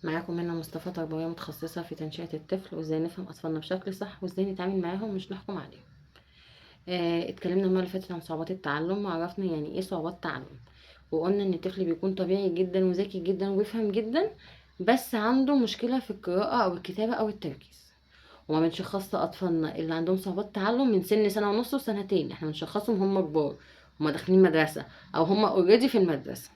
معاكم منى مصطفى، تربوية متخصصة في تنشئة الطفل وازاي نفهم أطفالنا بشكل صح وازاي نتعامل معاهم مش نحكم عليهم. اتكلمنا المرة اللي فاتت عن صعوبات التعلم وعرفنا يعني ايه صعوبات تعلم، وقلنا ان الطفل بيكون طبيعي جدا وذكي جدا ويفهم جدا، بس عنده مشكلة في القراءة أو الكتابة أو التركيز. وما بنشخصش أطفالنا اللي عندهم صعوبات تعلم من سن سنة ونص وسنتين، احنا بنشخصهم هم كبار، هم داخلين مدرسة أو هم اوريدي في المدرسة.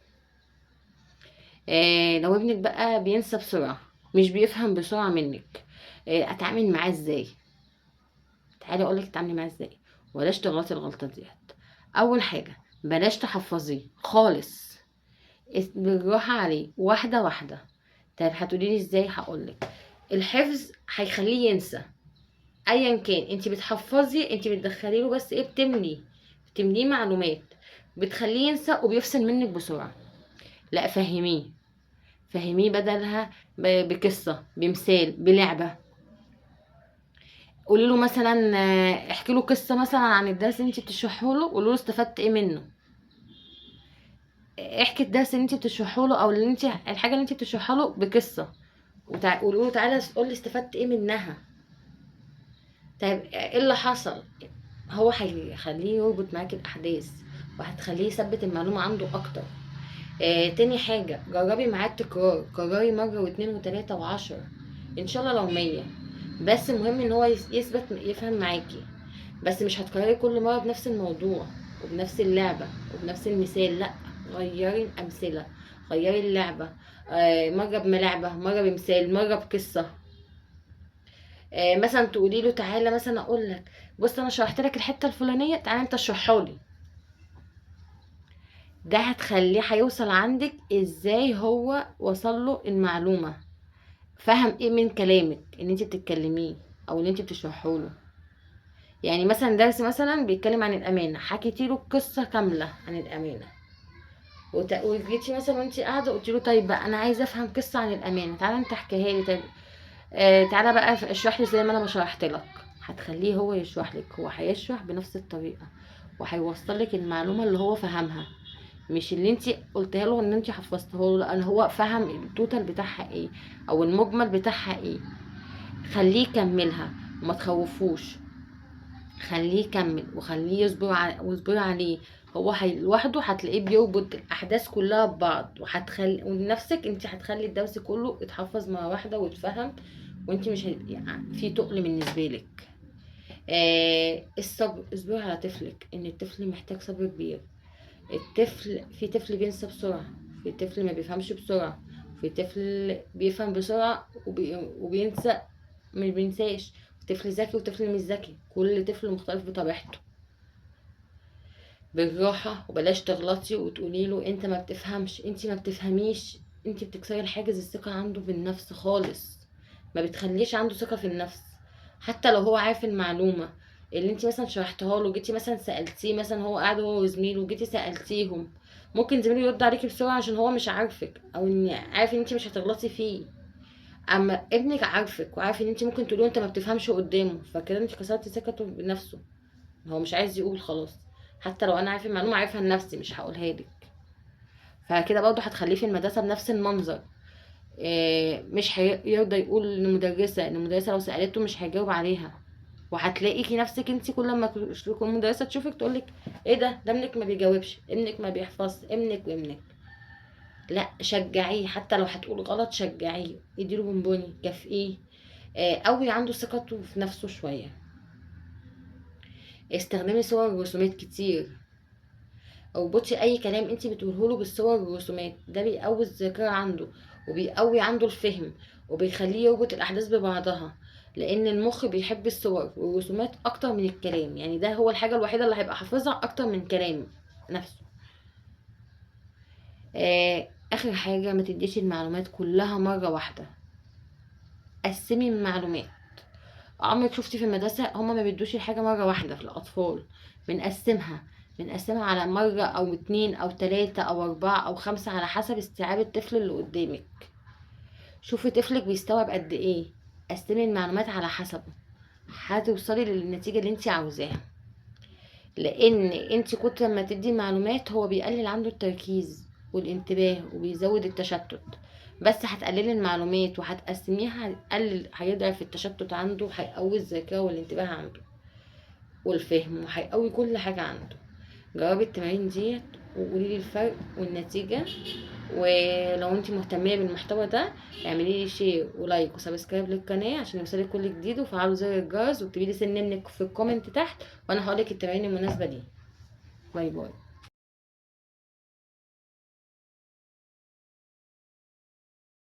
لو ابنك بقى بينسى بسرعة، مش بيفهم بسرعة منك، اتعامل معاه ازاي؟ تعالي اقولك تتعاملي معاه ازاي. ولاش تغلطي الغلطة ديت. اول حاجة، بلاش تحفظيه خالص، بالراحة عليه واحدة واحدة. طيب هتقولي لي ازاي؟ هقولك. الحفظ هيخليه ينسى. ايا كان انت بتحفظي، انت بتدخلي له بس ايه؟ بتمليه معلومات، بتخليه ينسى وبيفصل منك بسرعة. لا، فهميه بدلها بقصة، بمثال، بلعبة. قولي له مثلا، احكي له قصة مثلا عن الدرس اللي انت بتشرحه له، قولي له استفدت ايه منه. احكي الدرس اللي انت بتشرحه له او اللي انت الحاجة اللي انت بتشرحها له بقصة، قولي له تعالى قول لي استفدت ايه منها. طيب ايه اللي حصل؟ هو هيخليه يربط معاك الاحداث، وهتخليه يثبت المعلومة عنده اكتر. تاني حاجة، جربي معاه التكرار، كرري مرة واتنين وتلاتة وعشرة، ان شاء الله لو 100. بس المهم ان هو يثبت يفهم معاكي. بس مش هتكرري كل مرة بنفس الموضوع وبنفس اللعبة وبنفس المثال، لا. غيري الأمثلة، غيري اللعبة. مرة بملعبة، مرة بمثال، مرة بقصة. مثلا تقولي له تعالى مثلا اقول لك، بص انا شرحت لك الحتة الفلانية، تعالى انت اشرحها لي. ده هتخليه هيوصل عندك ازاي هو وصل له المعلومة، فهم ايه من كلامك اللي انت بتتكلميه او اللي انت بتشرحه له. يعني مثلا درس مثلا بيتكلم عن الامانه، حكيتي له قصه كامله عن الامانه، وجيتي مثلا وانت قاعده قلت له طيب بقى انا عايزه افهم قصه عن الامانه، تعالى انت احكيها لي. طيب تعالى بقى اشرح لي زي ما انا شرحت لك. هتخليه هو يشرح لك، هو هيشرح بنفس الطريقه وهيوصل لك المعلومه اللي هو فهمها، مش اللي انت قلتها له ان انت حفظتها له، لا، هو فهم التوتال بتاعها ايه او المجمل بتاعها ايه. خليه يكملها وما تخوفوش، خليه يكمل وخليه واصبري عليه. هو لوحده هتلاقيه بيربط الاحداث كلها ببعض، ونفسك انت هتخلي الدرس كله اتحفظ مره واحده واتفهم، وانت مش يعني في تقل بالنسبه لك. الصبر، اصبري على طفلك، ان الطفل محتاج صبر كبير. في طفل بينسى بسرعه، في طفل ما بيفهمش بسرعه، في طفل بيفهم بسرعه وبينسى، ما بينساش. طفل ذكي وطفل مش ذكي، كل طفل مختلف بطبيعته. بالراحة، وبلاش تغلطي وتقولي له انت ما بتفهمش، انت ما بتفهميش. انت بتكسري الحاجز الثقة عنده بالنفس خالص، ما بتخليش عنده ثقة في النفس. حتى لو هو عارف المعلومة اللي انت مثلا شرحتها له، جيتي مثلا سألتيه، مثلا هو قاعد هو وزميله وجيتي سألتيهم، ممكن زميله يرد عليكي بسرعة عشان هو مش عارفك او ان عارف ان انت مش هتغلطي فيه. اما ابنك عارفك وعارف ان انت ممكن تقولي انت ما بتفهمش قدامه، فكده انت كسرتي ثقته بنفسه، هو مش عايز يقول خلاص. حتى لو انا عارفه المعلومه عارفها لنفسي مش هقولها لك. فكده برضه هتخليه في المدرسه بنفس المنظر. مش هيرضى يقول للمدرسه، ان المدرسه لو سالته مش هيجاوب عليها. وهتلاقيكي نفسك انت كل ما تكون المدرسه تشوفك تقولك ايه ده ابنك ما بيجاوبش، ابنك ما بيحفظش، ابنك وابنك. لا، شجعيه، حتى لو هتقول غلط شجعيه، اديله بونبوني، كافئيه. قوي عنده ثقته في نفسه شويه. استخدمي صور ورسومات كتير، اربطي اي كلام انت بتقوله له بالصور والرسومات، ده بيقوي الذاكره عنده وبيقوي عنده الفهم، وبيخليه يربط الاحداث ببعضها. لان المخ بيحب الصور والرسومات اكتر من الكلام، يعني ده هو الحاجه الوحيده اللي هيبقى حافظها اكتر من كلام نفسه. اخر حاجه، ما تديش المعلومات كلها مره واحده، قسمي المعلومات. عمرك شفتي في المدرسه هما ما بيدوش الحاجه مره واحده في الاطفال؟ بنقسمها بنقسمها على مرة أو اتنين أو تلاتة أو أربعة أو خمسة، على حسب استيعاب الطفل اللي قدامك. شوفي طفلك بيستوعب قد ايه، قسمي المعلومات على حسبه، هتوصلي للنتيجة اللي انت عاوزاها. لأن انت كتر ما تدي معلومات هو بيقلل عنده التركيز والانتباه وبيزود التشتت. بس هتقللي المعلومات وهتقسميها، هيضعف التشتت عنده، هيقوي الذاكرة والانتباه عنده والفهم، وهيقوي كل حاجة عنده. جربي التمارين ديت وقولي لي الفرق والنتيجة. ولو انت مهتمية بالمحتوى ده، اعملي لي شير ولايك وسبسكرايب للقناة عشان يوصلك كل جديد، وفعلوا زر الجرس، واكتبي لي سن ابنك في الكومنت تحت، وانا هقولك التمارين المناسبة دي. باي باي.